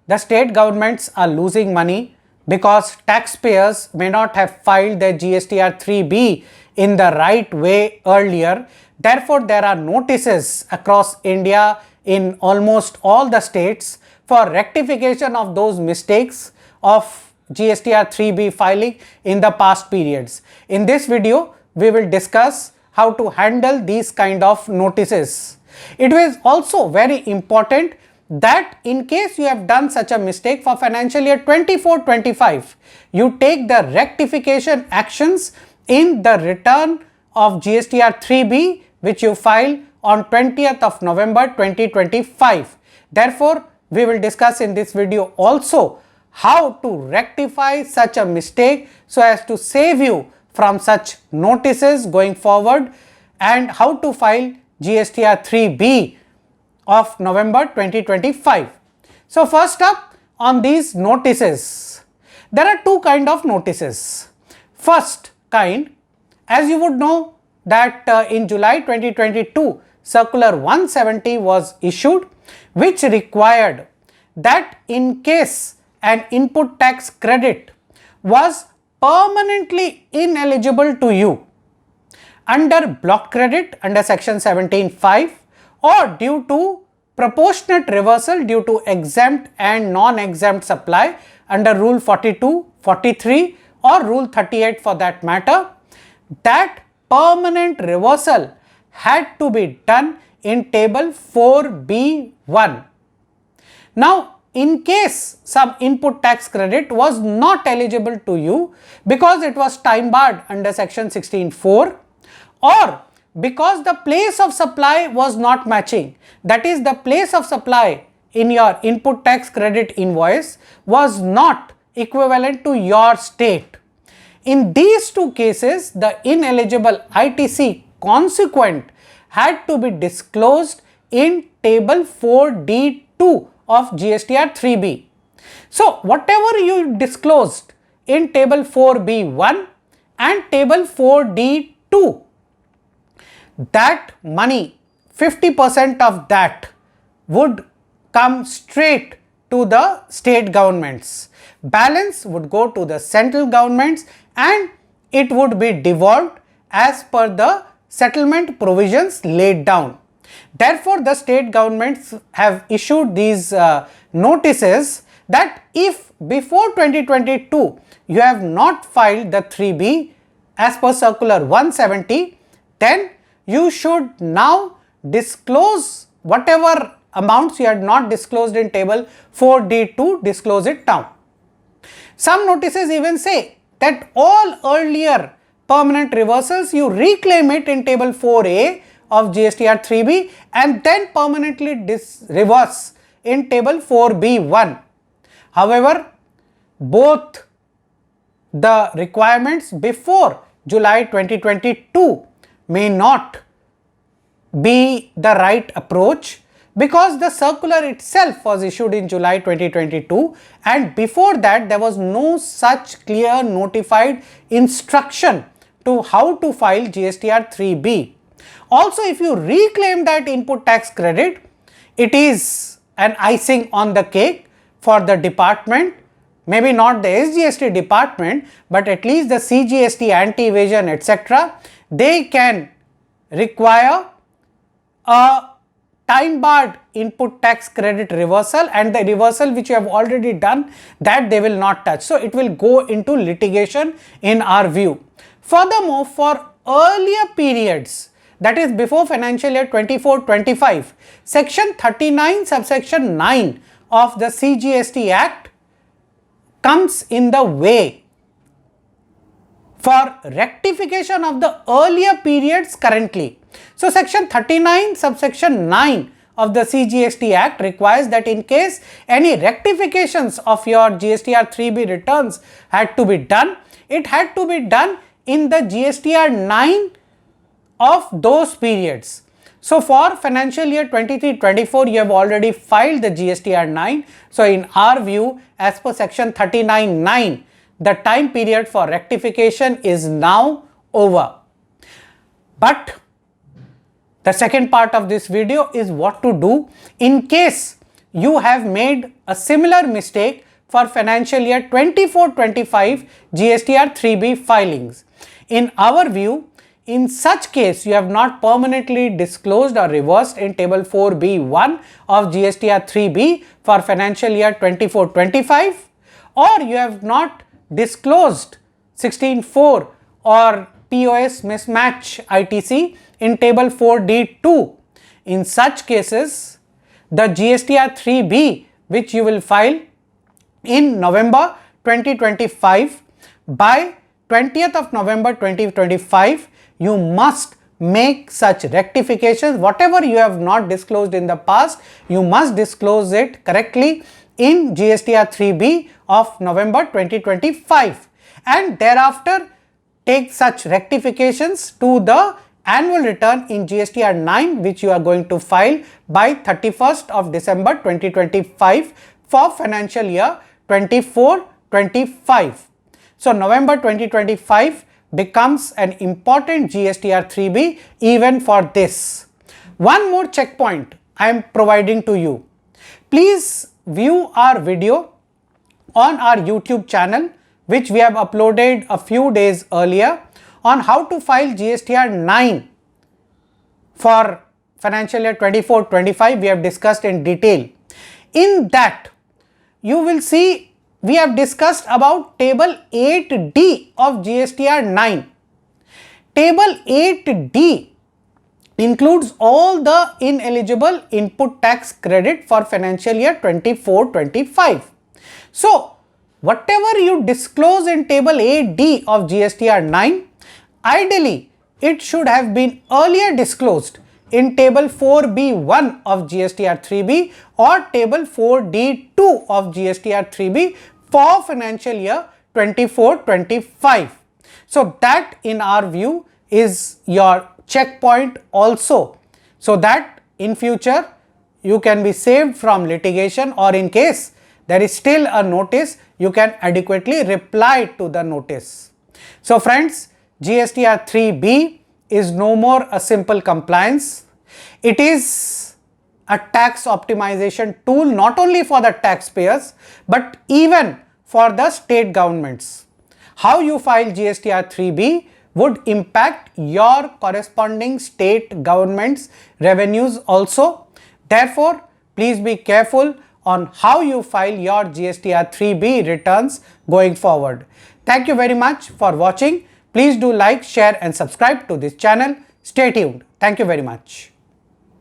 the state governments are losing money because taxpayers may not have filed their GSTR 3B in the right way earlier. Therefore, there are notices across India in almost all the states for rectification of those mistakes of GSTR 3B filing in the past periods. In this video, we will discuss how to handle these kind of notices. It is also very important that in case you have done such a mistake for financial year 24-25, you take the rectification actions in the return of GSTR 3B which you filed on 20th of November 2025. Therefore, we will discuss in this video also how to rectify such a mistake so as to save you from such notices going forward, and how to file GSTR 3B of November 2025. So, first up on these notices, there are two kind of notices. First kind, as you would know that in July 2022, Circular 170 was issued, which required that in case an input tax credit was permanently ineligible to you under block credit under section 17(5) or due to proportionate reversal due to exempt and non-exempt supply under rule 42, 43 or rule 38 for that matter, that permanent reversal had to be done in table 4B1. Now, in case some input tax credit was not eligible to you because it was time barred under section 16(4), or because the place of supply was not matching, that is, the place of supply in your input tax credit invoice was not equivalent to your state. In these two cases, the ineligible ITC consequent had to be disclosed in table 4D2 of GSTR 3B. So, whatever you disclosed in table 4B1 and table 4D2, that money, 50% of that would come straight to the state governments. Balance would go to the central governments and it would be devolved as per the settlement provisions laid down. Therefore, the state governments have issued these notices that if before 2022 you have not filed the 3B as per Circular 170, then you should now disclose whatever amounts you had not disclosed in table 4D2, disclose it now. Some notices even say that all earlier permanent reversals you reclaim it in table 4A of GSTR 3B and then permanently reverse in table 4B1. However, both the requirements before July 2022 may not be the right approach because the circular itself was issued in July 2022 and before that there was no such clear notified instruction to how to file GSTR 3B. Also, if you reclaim that input tax credit, it is an icing on the cake for the department, maybe not the SGST department, but at least the CGST, anti-evasion, etc. They can require a time barred input tax credit reversal, and the reversal which you have already done, that they will not touch. So, it will go into litigation in our view. Furthermore, for earlier periods, that is before financial year 24-25, section 39 subsection 9 of the CGST Act comes in the way for rectification of the earlier periods currently. So, section 39 subsection 9 of the CGST Act requires that in case any rectifications of your GSTR 3B returns had to be done, it had to be done in the GSTR 9 of those periods. So, for financial year 23-24, you have already filed the GSTR 9. So, in our view, as per section 39(9), the time period for rectification is now over. But the second part of this video is what to do in case you have made a similar mistake for financial year 24-25 GSTR 3B filings. In our view, in such case, you have not permanently disclosed or reversed in table 4B1 of GSTR 3B for financial year 24-25, or you have not disclosed 16.4 or POS mismatch ITC in table 4D2. In such cases, the GSTR 3B which you will file in November 2025, by 20th of November 2025, you must make such rectifications. Whatever you have not disclosed in the past, you must disclose it correctly in GSTR 3B of November 2025, and thereafter take such rectifications to the annual return in GSTR 9 which you are going to file by 31st of December 2025 for financial year 24-25. So, November 2025 becomes an important GSTR 3B even for this. One more checkpoint I am providing to you. Please view our video on our YouTube channel which we have uploaded a few days earlier on how to file GSTR 9 for financial year 24-25. We have discussed in detail. In that, you will see we have discussed about table 8D of GSTR 9. Table 8D includes all the ineligible input tax credit for financial year 24-25. So, whatever you disclose in table 8D of GSTR 9, ideally it should have been earlier disclosed in table 4B1 of GSTR 3B or table 4D2 of GSTR 3B for financial year 24-25. So, that in our view is your checkpoint also, so that in future you can be saved from litigation, or in case there is still a notice, you can adequately reply to the notice. So, friends, GSTR 3B is no more a simple compliance. It is a tax optimization tool not only for the taxpayers but even for the state governments. How you file GSTR 3B would impact your corresponding state government's revenues also. Therefore, please be careful on how you file your GSTR 3B returns going forward. Thank you very much for watching. Please do like, share and subscribe to this channel. Stay tuned. Thank you very much.